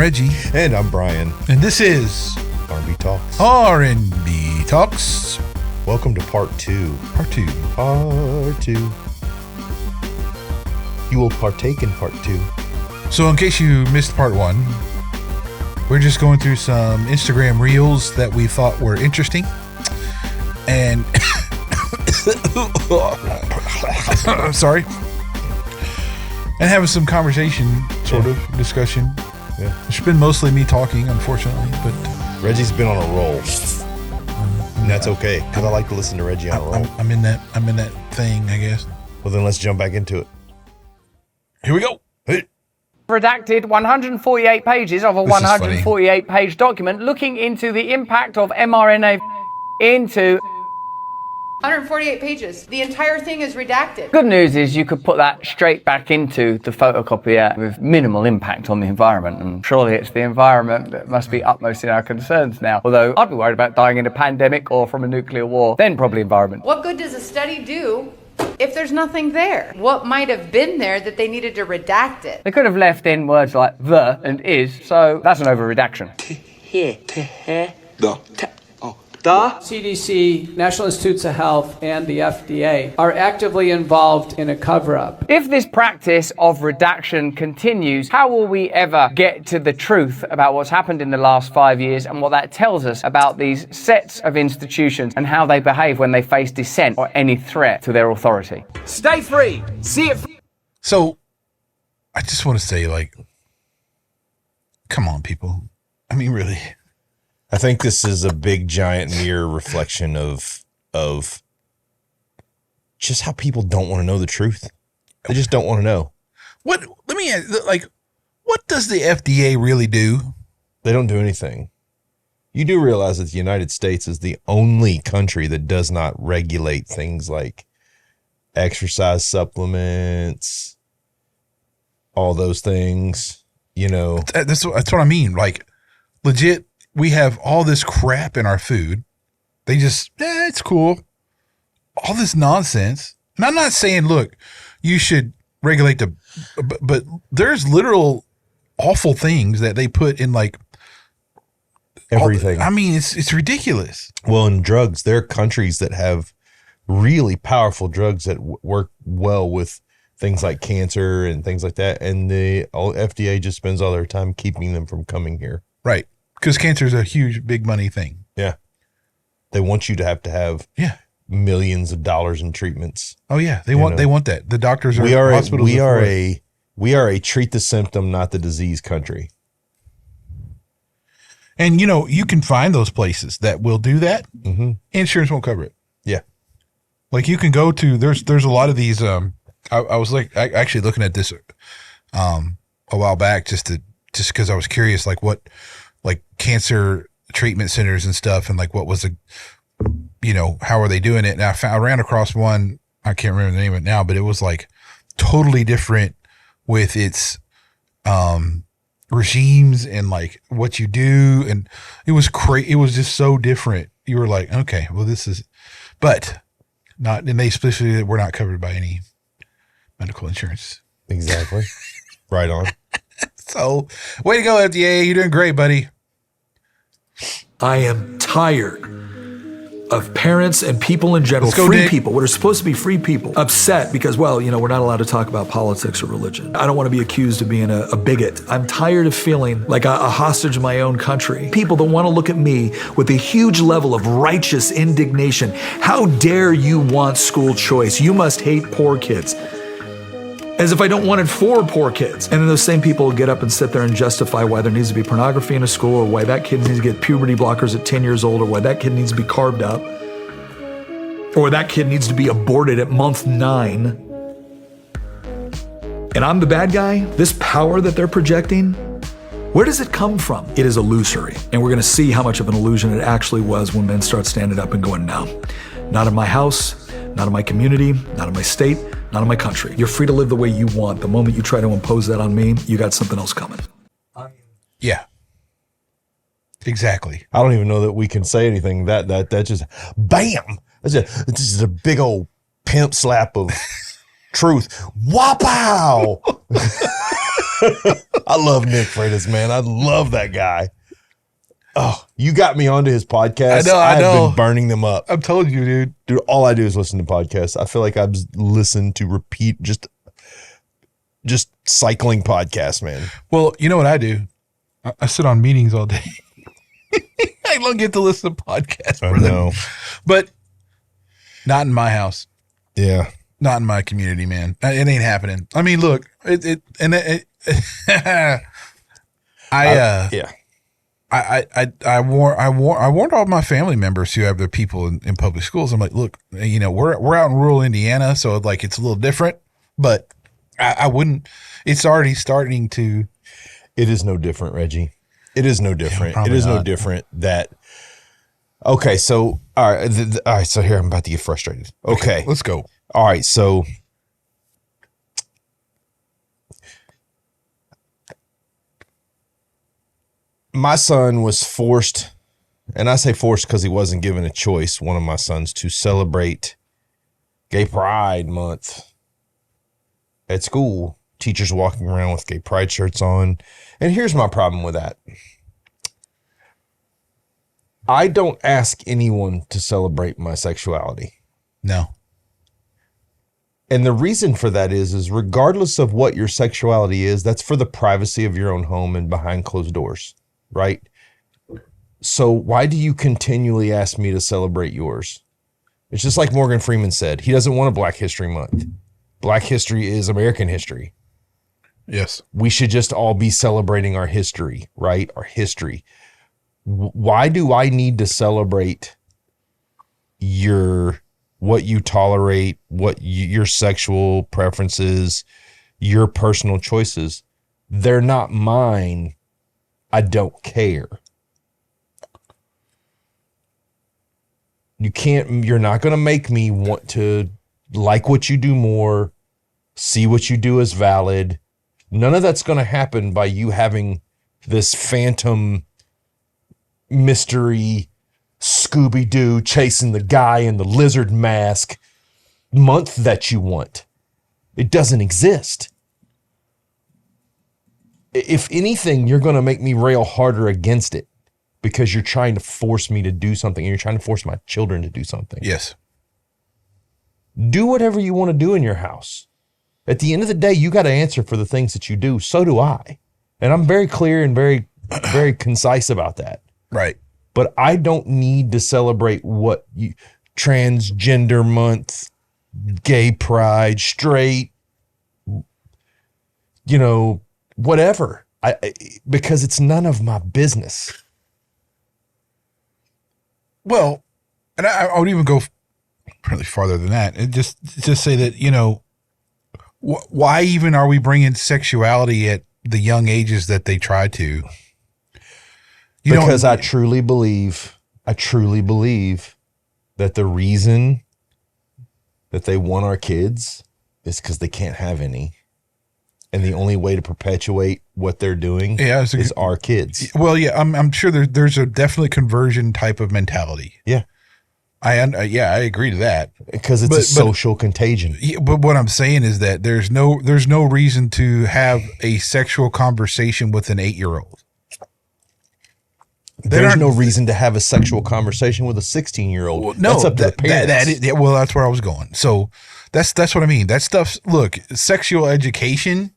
Reggie. And I'm Brian. And this is R&B Talks. R&B Talks. Welcome to part 2. Part 2. Part 2. You will partake in part 2. So in case you missed part 1, we're just going through some Instagram reels that we thought were interesting. And sorry. And having some conversation, sort of discussion. Yeah. It's been mostly me talking, unfortunately, but Reggie's been on a roll. And that's okay, because I like to listen to Reggie on a roll. I'm in that thing, I guess. Well, then let's jump back into it. Here we go. Hey. Redacted 148 pages of a 148-page document looking into the impact of mRNA into... 148 pages. The entire thing is redacted. Good news is you could put that straight back into the photocopier with minimal impact on the environment, and surely it's the environment that must be utmost in our concerns now. Although I'd be worried about dying in a pandemic or from a nuclear war, then probably environment. What good does a study do if there's nothing there? What might have been there that they needed to redact it? They could have left in words like the and is, so that's an over-redaction. The CDC, National Institutes of Health, and the FDA are actively involved in a cover-up. If this practice of redaction continues, how will we ever get to the truth about what's happened in the last 5 years and what that tells us about these sets of institutions and how they behave when they face dissent or any threat to their authority? Stay free. See it. So, I just want to say, come on, people. I mean, really. I think this is a big, giant mirror reflection of just how people don't want to know the truth. They just don't want to know. Let me ask, what does the FDA really do? They don't do anything. You do realize that the United States is the only country that does not regulate things like exercise supplements, all those things, That's what I mean. Legit. We have all this crap in our food. They just, it's cool. All this nonsense. And I'm not saying, look, you should regulate but there's literal awful things that they put in everything. It's ridiculous. Well, in drugs, there are countries that have really powerful drugs that work well with things like cancer and things like that. And the FDA just spends all their time keeping them from coming here. Right. Because cancer is a huge, big money thing. Yeah. They want you to have millions of dollars in treatments. Oh yeah. They want that. The doctors we are a treat the symptom, not the disease country. And you can find those places that will do that. Mm-hmm. Insurance won't cover it. Yeah. You can go to, there's a lot of these, I was actually looking at this a while back just because I was curious, what cancer treatment centers and stuff, and what was how are they doing it? And I ran across one, I can't remember the name of it now, but it was totally different with its regimes and what you do, and it was it was just so different. You were like, okay, well this is, but not, and they specifically were not covered by any medical insurance. Exactly. Right on. So, way to go, FDA. You're doing great, buddy. I am tired of parents and people in general, people, what are supposed to be free people, upset because, we're not allowed to talk about politics or religion. I don't want to be accused of being a bigot. I'm tired of feeling like a hostage of my own country. People that want to look at me with a huge level of righteous indignation. How dare you want school choice? You must hate poor kids. As if I don't want it for poor kids. And then those same people will get up and sit there and justify why there needs to be pornography in a school, or why that kid needs to get puberty blockers at 10 years old, or why that kid needs to be carved up, or why that kid needs to be aborted at month 9. And I'm the bad guy? This power that they're projecting? Where does it come from? It is illusory. And we're going to see how much of an illusion it actually was when men start standing up and going, no, not in my house, not in my community, not in my state, not in my country. You're free to live the way you want. The moment you try to impose that on me, you got something else coming. Yeah. Exactly. I don't even know that we can say anything. That just, bam! It's just a big old pimp slap of truth. Wapow! I love Nick Freitas, man. I love that guy. Oh, you got me onto his podcast. I know. I've been burning them up. I'm telling you, dude. Dude, all I do is listen to podcasts. I feel like I've listened to repeat just cycling podcasts, man. Well, you know what I do? I sit on meetings all day. I don't get to listen to podcasts. I know. But not in my house. Yeah. Not in my community, man. It ain't happening. I mean, look, I warned all my family members who have their people in public schools. I'm like, look, you know, we're out in rural Indiana, so like it's a little different, but I wouldn't. It's already starting to. It is no different, Reggie. It is no different. Yeah, it is not. no different that. Okay, so all right, all right. So here I'm about to get frustrated. Okay, let's go. All right, so. My son was forced, and I say forced because he wasn't given a choice, one of my sons, to celebrate Gay Pride Month at school. Teachers walking around with Gay Pride shirts on. And here's my problem with that. I don't ask anyone to celebrate my sexuality. No. And the reason for that is regardless of what your sexuality is, that's for the privacy of your own home and behind closed doors. Right? So why do you continually ask me to celebrate yours? It's just like Morgan Freeman said. He doesn't want a Black History Month. Black history is American history. Yes. We should just all be celebrating our history, right? Our history. Why do I need to celebrate what you tolerate, your sexual preferences, your personal choices? They're not mine. I don't care. You're not going to make me want to like what you do more, see what you do as valid. None of that's going to happen by you having this phantom mystery Scooby-Doo chasing the guy in the lizard mask month that you want. It doesn't exist. If anything, you're going to make me rail harder against it because you're trying to force me to do something and you're trying to force my children to do something. Yes. Do whatever you want to do in your house. At the end of the day, you got to answer for the things that you do. So do I. And I'm very clear and very, very concise about that. Right. But I don't need to celebrate transgender month, gay pride, straight, whatever. Because it's none of my business. Well, and I would even go really farther than that, and just say that why even are we bringing sexuality at the young ages that they try to? Because I truly believe that the reason that they want our kids is because they can't have any. And the only way to perpetuate what they're doing is our kids. Well, yeah, I'm sure there's a definitely conversion type of mentality. Yeah. I agree to that. Because it's a social contagion. Yeah, but what I'm saying is that there's no reason to have a sexual conversation with an 8-year-old. There's no reason to have a sexual conversation with a 16-year-old. Well, no, that's up to the parents. That's where I was going. So that's what I mean. That stuff's, look, sexual education,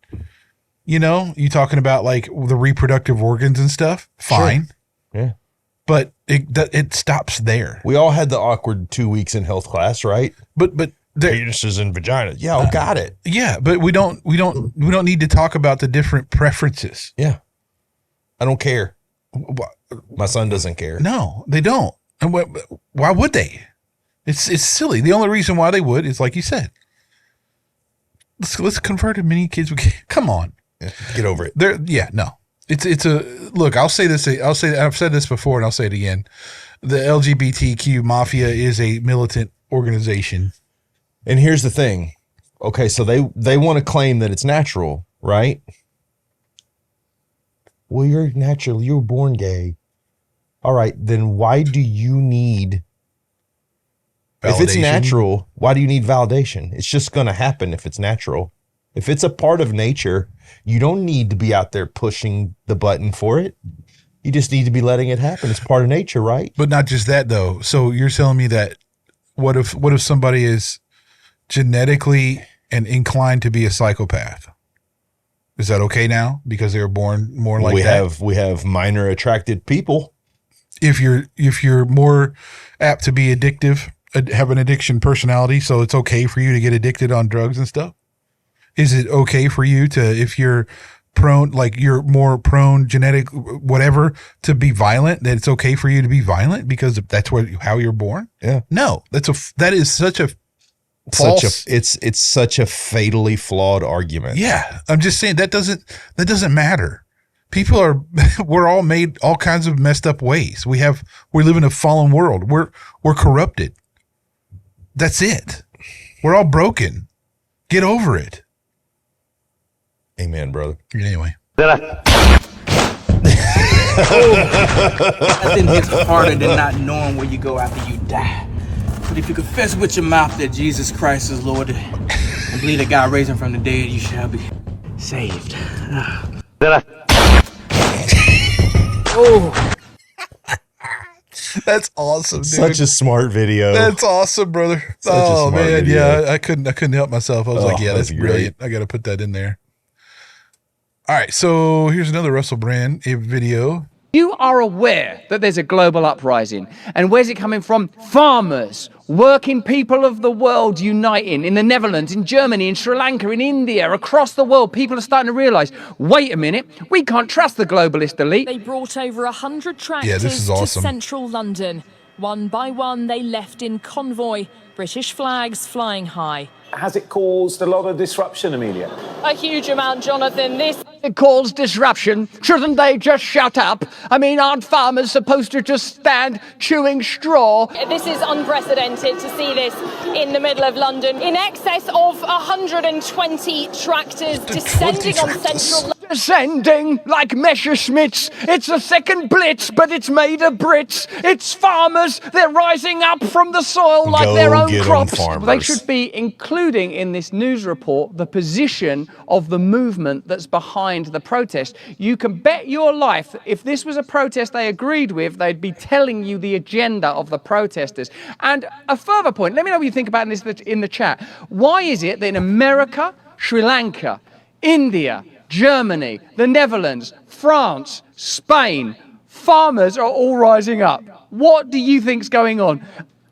you talking about like the reproductive organs and stuff. Fine. Sure. Yeah. But it stops there. We all had the awkward 2 weeks in health class, right? But penises and vaginas. Yeah, got it. Yeah, but we don't need to talk about the different preferences. Yeah. I don't care. My son doesn't care. No, they don't. And why would they? It's silly. The only reason why they would is like you said. Let's convert as many kids we can. Come on. Yeah, get over it. No. It's a look, I've said this before and I'll say it again. The LGBTQ mafia is a militant organization. And here's the thing. Okay, so they want to claim that it's natural, right? Well, you're natural. You were born gay. All right, then why do you need validation? If it's natural, why do you need validation? It's just going to happen if it's natural. If it's a part of nature, you don't need to be out there pushing the button for it. You just need to be letting it happen. It's part of nature, right? But not just that though. So you're telling me that what if somebody is genetically and inclined to be a psychopath? Is that okay now because they were born more like that? We have minor attracted people. If you're more apt to be addictive, have an addiction personality, so it's okay for you to get addicted on drugs and stuff? Is it okay for you to, if you're prone, like you're more prone genetic whatever to be violent, that it's okay for you to be violent because that's how you're born? Yeah. No, that is such a false. It's such a fatally flawed argument. Yeah, I'm just saying that doesn't matter. We're all made all kinds of messed up ways. We live in a fallen world. We're corrupted. That's it. We're all broken. Get over it. Amen, brother. Anyway. Nothing hits harder than not knowing where you go after you die. But if you confess with your mouth that Jesus Christ is Lord and believe that God raised him from the dead, you shall be saved. Oh. That's awesome, dude. Such a smart video. That's awesome, brother. Oh man, video. Yeah, I couldn't help myself. I was like, yeah, that's brilliant. I got to put that in there. All right, so here's another Russell Brand video. You are aware that there's a global uprising. And where's it coming from? Farmers, working people of the world uniting in the Netherlands, in Germany, in Sri Lanka, in India, across the world. People are starting to realize, wait a minute, we can't trust the globalist elite. They brought over 100 tractors to central London. One by one, they left in convoy, British flags flying high. Has it caused a lot of disruption, Amelia? A huge amount, Jonathan. It caused disruption. Shouldn't they just shut up? I mean, aren't farmers supposed to just stand chewing straw? This is unprecedented to see this in the middle of London. In excess of 120 tractors descending on central London. Descending like Messerschmitts. It's a second blitz, but it's made of Brits. It's farmers. They're rising up from the soil like their own crops. They should be including in this news report the position of the movement that's behind the protest. You can bet your life if this was a protest they agreed with, they'd be telling you the agenda of the protesters. And a further point, let me know what you think about this in the chat. Why is it that in America, Sri Lanka, India, Germany, the Netherlands, France, Spain, farmers are all rising up? What do you think's going on?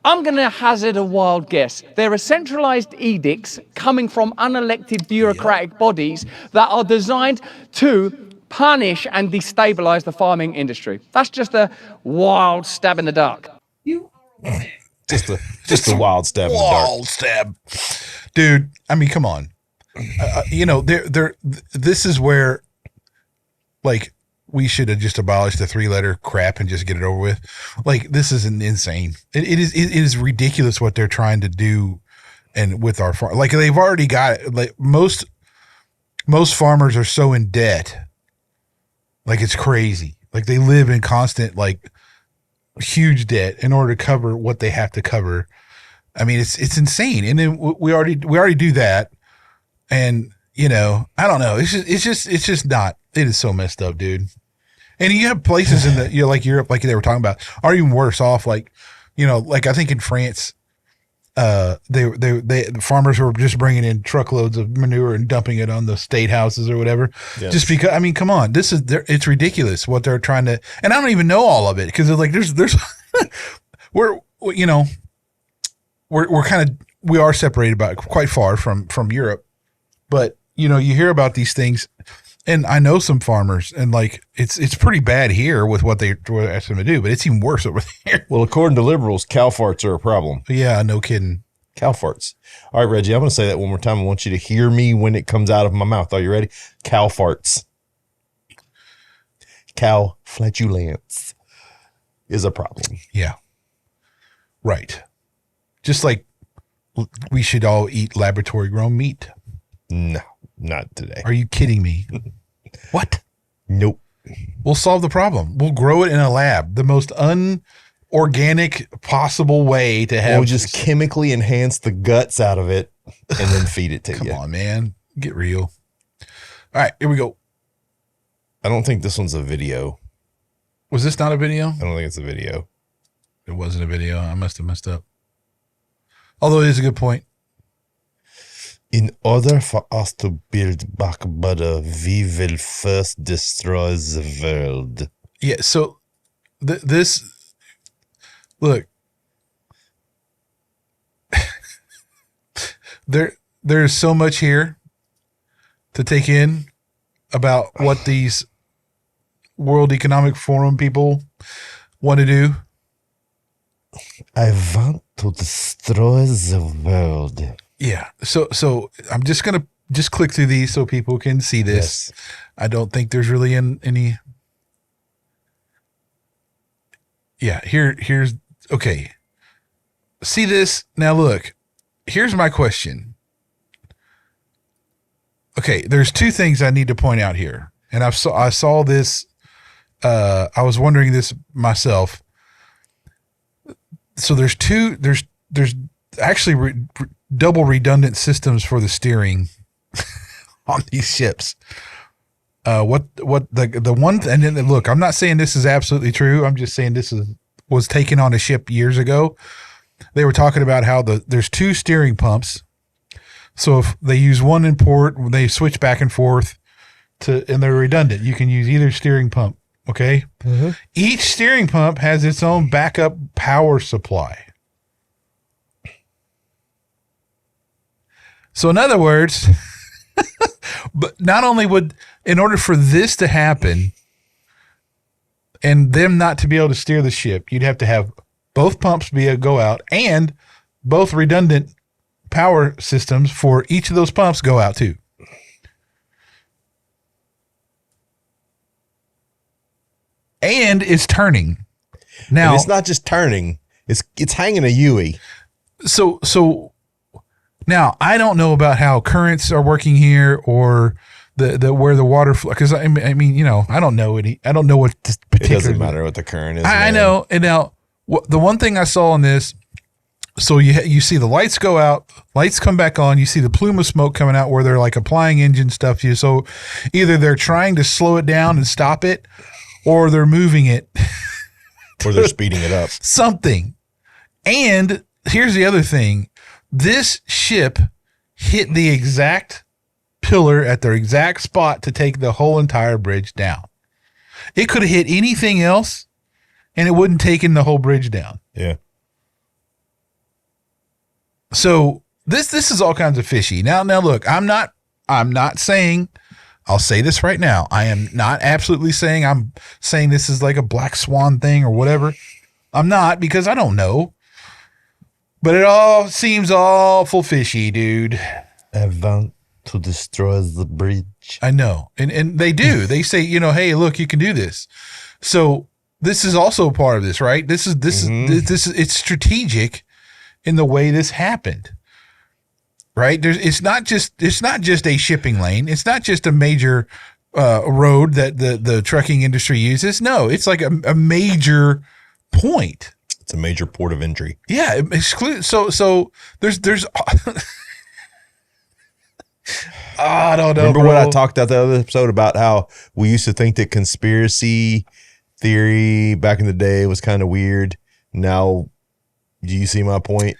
I'm going to hazard a wild guess. There are centralized edicts coming from unelected bureaucratic bodies that are designed to punish and destabilize the farming industry. That's just a wild stab in the dark. Just a wild stab in the dark. Wild stab. Dude, I mean, come on. This is where, like, we should have just abolished the 3-letter crap and just get it over with. Like, this is insane. It is ridiculous what they're trying to do, and with our farm, like they've already got it. Like most farmers are so in debt, like it's crazy. Like they live in constant, like, huge debt in order to cover what they have to cover. I mean, it's insane. And then we already do that. And, I don't know. It's just not, it is so messed up, dude. And you have places in the, like Europe, like they were talking about, are even worse off. Like, like I think in France, the farmers were just bringing in truckloads of manure and dumping it on the state houses or whatever. Yes. Just because, I mean, come on, it's ridiculous what they're trying to, and I don't even know all of it. Cause like, there's, we're kind of, we are separated by quite far from Europe. But, you hear about these things, and I know some farmers, and like it's pretty bad here with what they're asking them to do, but it's even worse over there. Well, according to liberals, cow farts are a problem. Yeah, no kidding. Cow farts. All right, Reggie, I'm going to say that one more time. I want you to hear me when it comes out of my mouth. Are you ready? Cow farts. Cow flatulence is a problem. Yeah. Right. Just like we should all eat laboratory grown meat. No, not today. Are you kidding me? What? Nope. We'll solve the problem. We'll grow it in a lab. The most unorganic possible way to have. We'll just chemically enhance the guts out of it and then feed it to you. Come on, man. Get real. All right, here we go. I don't think this one's a video. Was this not a video? I don't think it's a video. It wasn't a video. I must have messed up. Although it is a good point. In order for us to build back better, we will first destroy the world. Yeah, so this, look, there's so much here to take in about what these World Economic Forum people want to do. I want to destroy the world. Yeah. So I'm just going to click through these so people can see this. Yes. I don't think there's really any. Yeah. Here's okay. See this? Now look, here's my question. Okay. There's two things I need to point out here. And I saw this. I was wondering this myself. So there's actually double redundant systems for the steering on these ships. What the one, and then look, I'm not saying this is absolutely true. I'm just saying this was taken on a ship years ago. They were talking about how there's two steering pumps. So if they use one in port, they switch back and forth and they're redundant. You can use either steering pump. Okay. Mm-hmm. Each steering pump has its own backup power supply. So in other words, but not only in order for this to happen and them not to be able to steer the ship, you'd have to have both pumps go out and both redundant power systems for each of those pumps go out too. And it's turning. Now, and it's not just turning; it's hanging a Yui. So now I don't know about how currents are working here or the where the water flow. Because I mean, you know, I don't know what this particular. It doesn't matter what the current is. I know. And now the one thing I saw in this. So you see the lights go out, lights come back on. You see the plume of smoke coming out where they're like applying engine stuff to you. So either they're trying to slow it down and stop it, or they're moving it. Or they're speeding it up. Something. And here's the other thing. This ship hit the exact pillar at the exact spot to take the whole entire bridge down. It could have hit anything else and it wouldn't taken the whole bridge down. Yeah. So this is all kinds of fishy. Now look, I'm not saying, I'll say this right now. I am not absolutely saying I'm saying this is like a black swan thing or whatever. I'm not, because I don't know. But it all seems awful fishy, dude. I want to destroy the bridge. I know. And they do. They say, you know, hey, look, you can do this. So this is also part of this, right? This is it's strategic in the way this happened. Right? It's not just a shipping lane. It's not just a major road that the trucking industry uses. No, it's like a major point. It's a major port of entry. Yeah, so there's I don't know. Remember what I talked about the other episode about how we used to think that conspiracy theory back in the day was kind of weird. Now, do you see my point?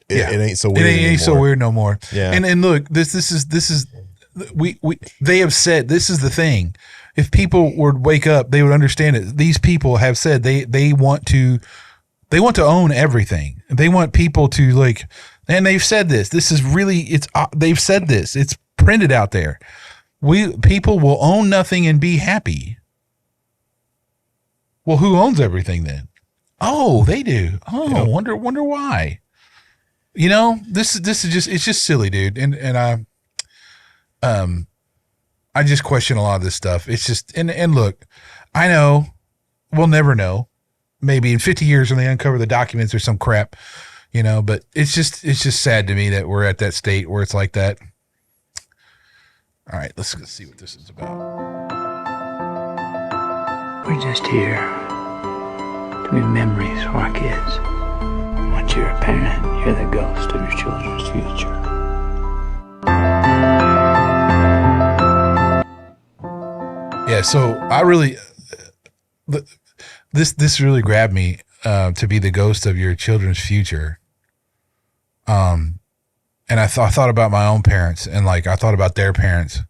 It ain't so weird. It ain't so weird no more. Yeah. And look, this is they have said, this is the thing. If people would wake up, they would understand it. These people have said they want to own everything. They want people to like, and they've said this. This is really they've said this. It's printed out there. People will own nothing and be happy. Well, who owns everything then? Oh, they do. Oh, yep. Wonder why. You know, this is just, it's just silly, dude. And I just question a lot of this stuff. It's just, and look, I know we'll never know. Maybe in 50 years when they uncover the documents or some crap, you know, but it's just sad to me that we're at that state where it's like that. All right, let's see what this is about. We're just here to be memories for our kids. Once you're a parent, you're the ghost of your children's future. Yeah. So I really, this really grabbed me to be the ghost of your children's future. And I thought about my own parents, and like I thought about their parents,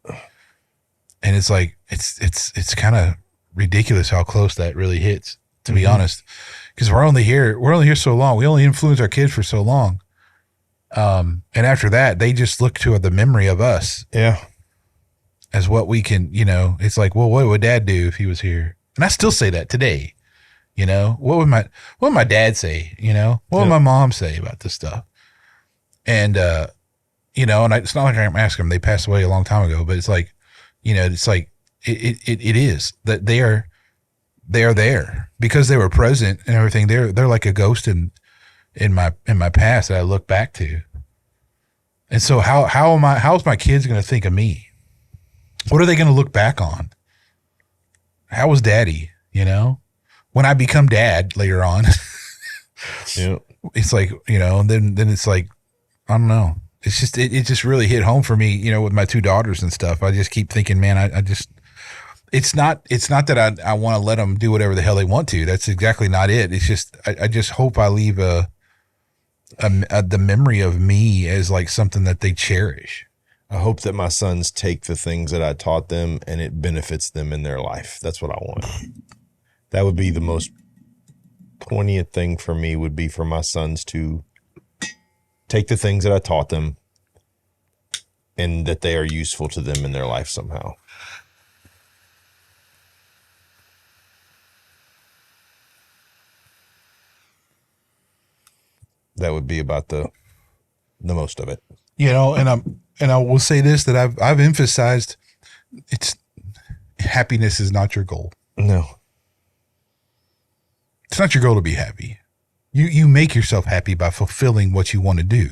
and it's like it's kind of ridiculous how close that really hits, to be honest, because we're only here so long. We only influence our kids for so long, and after that, they just look to the memory of us, as what we can. It's like, well, what would Dad do if he was here? And I still say that today. What would my dad say? What would my mom say about this stuff? And, and it's not like I'm asking them, they passed away a long time ago, but it's like, it's like, it is that they are there because they were present and everything. They're like a ghost in my past that I look back to. And so how's my kids going to think of me? What are they going to look back on? How was Daddy, when I become dad later on? It's like, then it's like, I don't know. It's just, it just really hit home for me, with my two daughters and stuff. I just keep thinking, man, I just, it's not that I want to let them do whatever the hell they want to. That's exactly not it. It's just, I just hope I leave the memory of me as like something that they cherish. I hope that my sons take the things that I taught them and it benefits them in their life. That's what I want. That would be the most poignant thing for me, would be for my sons to take the things that I taught them and that they are useful to them in their life somehow. That would be about the most of it. And I will say this, that I've emphasized, happiness is not your goal. No. It's not your goal to be happy. You make yourself happy by fulfilling what you want to do,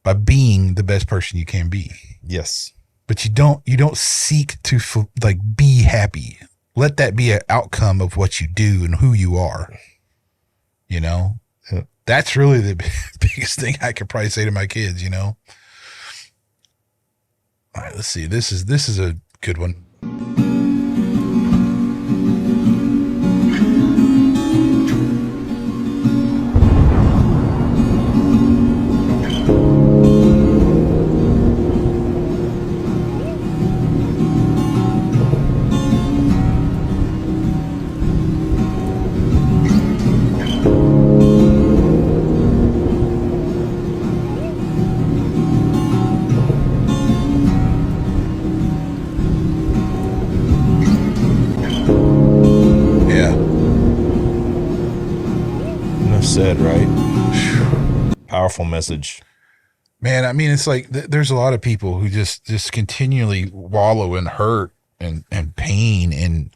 by being the best person you can be. Yes. But you don't seek to be happy. Let that be an outcome of what you do and who you are. That's really the biggest thing I could probably say to my kids. All right, let's see. This is a good one. Said, right? Powerful message. Man, I mean, it's like there's a lot of people who just continually wallow in hurt and pain, and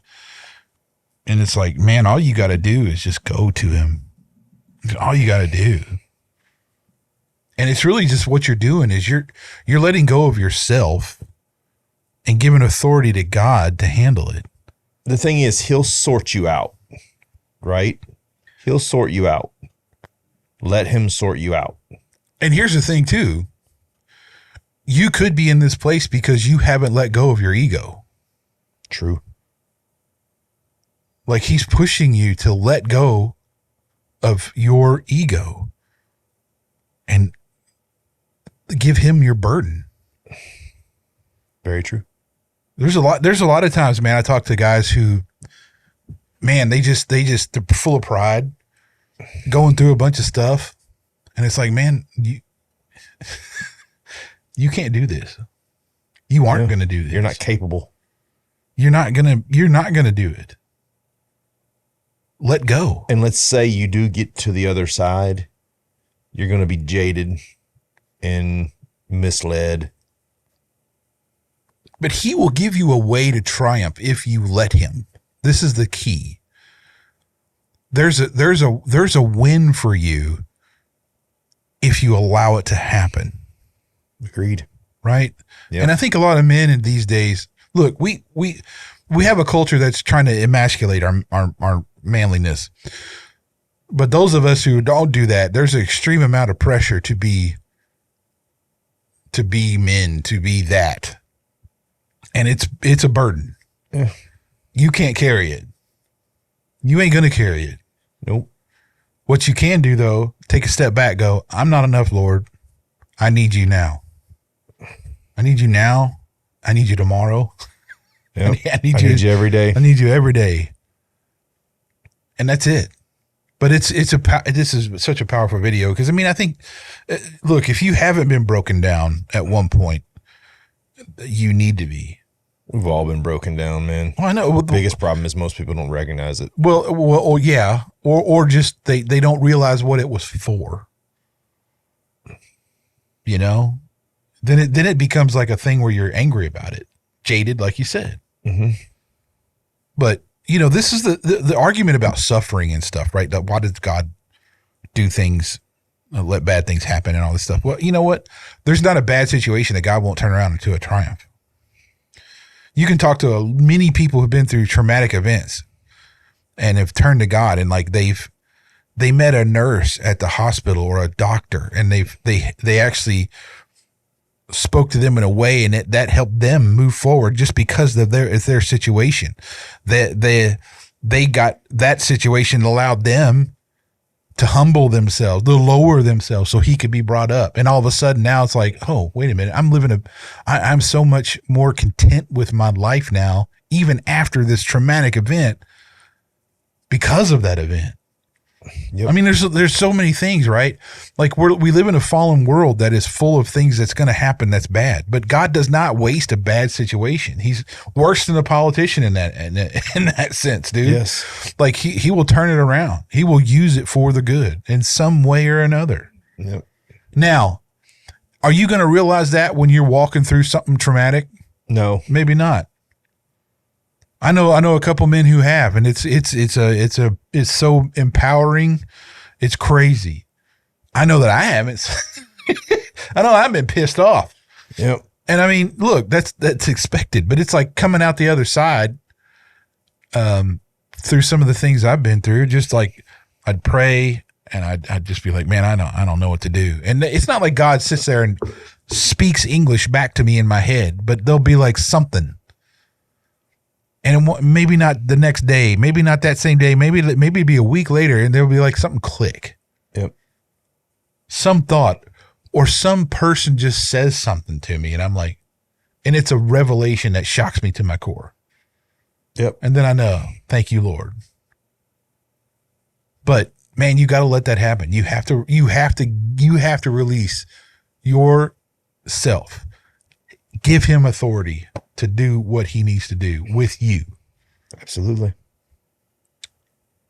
it's like, man, all you got to do is just go to him. All you got to do. And it's really just what you're doing is you're letting go of yourself and giving authority to God to handle it. The thing is, he'll sort you out, right? He'll sort you out. Let him sort you out. And here's the thing too. You could be in this place because you haven't let go of your ego. True. Like he's pushing you to let go of your ego and give him your burden. Very true. There's a lot of times, man, I talk to guys who, man, they're full of pride, going through a bunch of stuff. And it's like, man, you can't do this. You aren't going to do this. You're not capable. You're not going to do it. Let go. And let's say you do get to the other side, you're going to be jaded and misled. But he will give you a way to triumph if you let him. This is the key. There's a win for you if you allow it to happen. Agreed. Right? Yep. And I think a lot of men in these days, look, we have a culture that's trying to emasculate our manliness. But those of us who don't do that, there's an extreme amount of pressure to be men, to be that. And it's a burden. Yeah. you can't carry it. You ain't going to carry it. Nope. What you can do, though, take a step back, go, I'm not enough, Lord. I need you now. I need you now. I need you tomorrow. Yep. I need you every day. I need you every day. And that's it. But this is such a powerful video because, I mean, I think, look, if you haven't been broken down at one point, you need to be. We've all been broken down, man. Well, I know. The biggest problem is most people don't recognize it. Well, yeah. Or just they don't realize what it was for. You know? Then it becomes like a thing where you're angry about it. Jaded, like you said. Mm-hmm. But, you know, this is the argument about suffering and stuff, right? That why does God do things, let bad things happen and all this stuff? Well, you know what? There's not a bad situation that God won't turn around into a triumph. You can talk to many people who've been through traumatic events and have turned to God, and like they met a nurse at the hospital or a doctor, and they actually spoke to them in a way, and that helped them move forward just because of their situation. They got that situation allowed them to humble themselves, to lower themselves so he could be brought up. And all of a sudden now it's like, oh, wait a minute. I'm so much more content with my life now, even after this traumatic event, because of that event. Yep. I mean, there's so many things, right? Like we live in a fallen world that is full of things that's going to happen that's bad, but God does not waste a bad situation. He's worse than a politician in that sense, dude. Yes. Like he will turn it around. He will use it for the good in some way or another. Yep. Now, are you going to realize that when you're walking through something traumatic? No, maybe not. I know a couple men who have, and it's so empowering. It's crazy. I know that I haven't. I know I've been pissed off. Yep. And I mean, look, that's expected, but it's like coming out the other side, through some of the things I've been through. Just like I'd pray and I'd just be like, man, I don't know what to do. And it's not like God sits there and speaks English back to me in my head, but there'll be like something. And maybe not the next day, maybe not that same day, maybe it'd be a week later, and there'll be like something click. Yep. Some thought or some person just says something to me, and I'm like, and it's a revelation that shocks me to my core. Yep. And then I know, thank you, Lord. But man, you got to let that happen. You have to release yourself. Give him authority to do what he needs to do with you. Absolutely.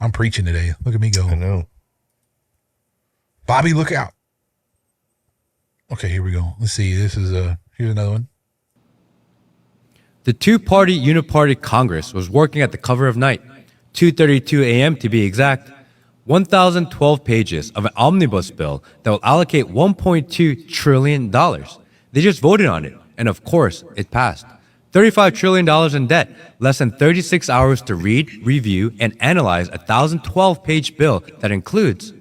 I'm preaching today. Look at me go. I know. Bobby, look out. Okay, here we go. Let's see. Here's another one. The two-party uniparty Congress was working at the cover of night, 2:32 a.m. to be exact. 1,012 pages of an omnibus bill that will allocate $1.2 trillion. They just voted on it, and of course, it passed. $35 trillion in debt, less than 36 hours to read, review, and analyze a 1,012-page bill that includes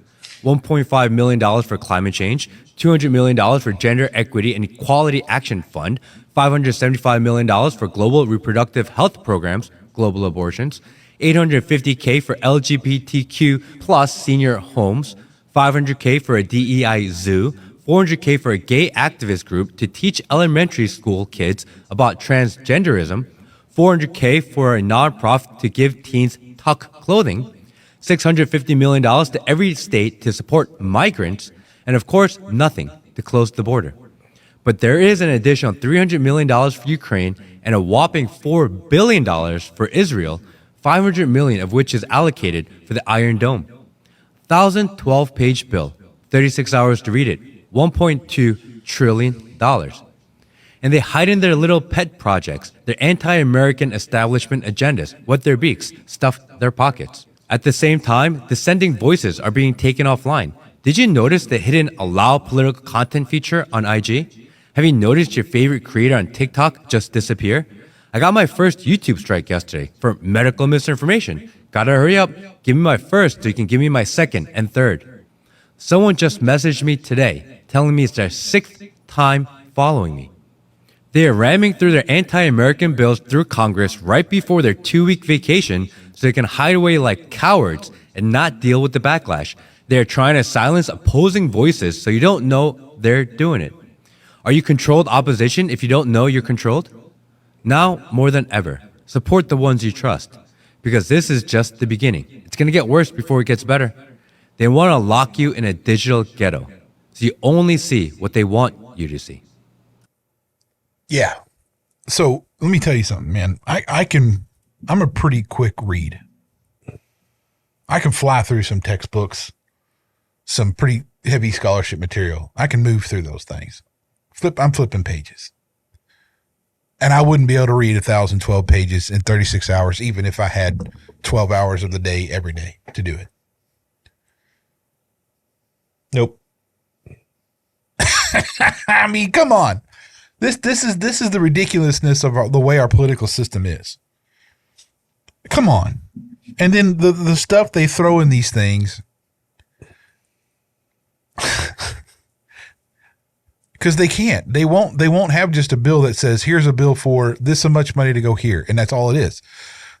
$1.5 million for climate change, $200 million for Gender Equity and Equality Action Fund, $575 million for global reproductive health programs, global abortions, $850K for LGBTQ plus senior homes, $500K for a DEI zoo, $400K for a gay activist group to teach elementary school kids about transgenderism, $400K for a nonprofit to give teens tuck clothing, $650 million to every state to support migrants, and of course, nothing to close the border. But there is an additional $300 million for Ukraine and a whopping $4 billion for Israel, $500 million of which is allocated for the Iron Dome. 1,012-page bill, 36 hours to read it, $1.2 trillion. And they hide in their little pet projects, their anti-American establishment agendas, wet their beaks, stuff their pockets. At the same time, dissenting voices are being taken offline. Did you notice the hidden allow political content feature on IG? Have you noticed your favorite creator on TikTok just disappear? I got my first YouTube strike yesterday for medical misinformation. Gotta hurry up, give me my first so you can give me my second and third. Someone just messaged me today telling me it's their 6th time following me. They are ramming through their anti-American bills through Congress right before their 2-week vacation so they can hide away like cowards and not deal with the backlash. They are trying to silence opposing voices so you don't know they're doing it. Are you controlled opposition if you don't know you're controlled? Now, more than ever, support the ones you trust, because this is just the beginning. It's going to get worse before it gets better. They want to lock you in a digital ghetto, so you only see what they want you to see. Yeah. So let me tell you something, man. I'm a pretty quick read. I can fly through some textbooks, some pretty heavy scholarship material. I can move through those things. I'm flipping pages. And I wouldn't be able to read 1,012 pages in 36 hours, even if I had 12 hours of the day every day to do it. Nope. I mean, come on. This is the ridiculousness of the way our political system is. Come on. And then the stuff they throw in these things, because they can't. They won't have just a bill that says, here's a bill for this so much money to go here, and that's all it is.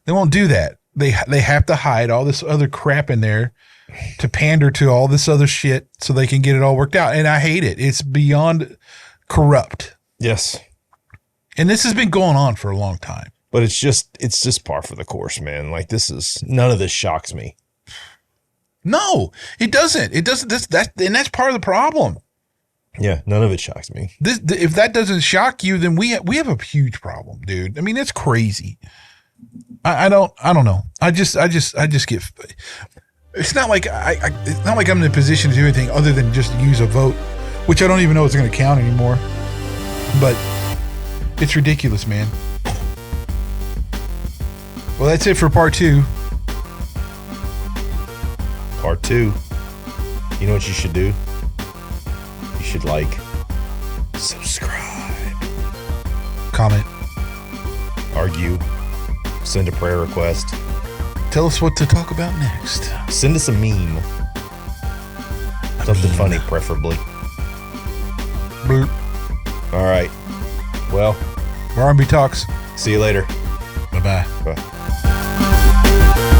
They won't do that. They have to hide all this other crap in there to pander to all this other shit so they can get it all worked out. And I hate it. It's beyond corrupt. Yes. And this has been going on for a long time. But it's just par for the course, man. Like, none of this shocks me. No, it doesn't. It doesn't. That's part of the problem. Yeah, none of it shocks me. If that doesn't shock you, then we have a huge problem, dude. I mean, it's crazy. I don't know. I just get. It's not like it's not like I'm in a position to do anything other than just use a vote, which I don't even know it's going to count anymore. But it's ridiculous, man. Well, that's it for part 2. Part 2. You know what you should do? You should subscribe, comment, argue, send a prayer request. Tell us what to talk about next. Send us a meme. Something funny, preferably. Bloop. All right. Well, R&B Talks. See you later. Bye-bye. Bye.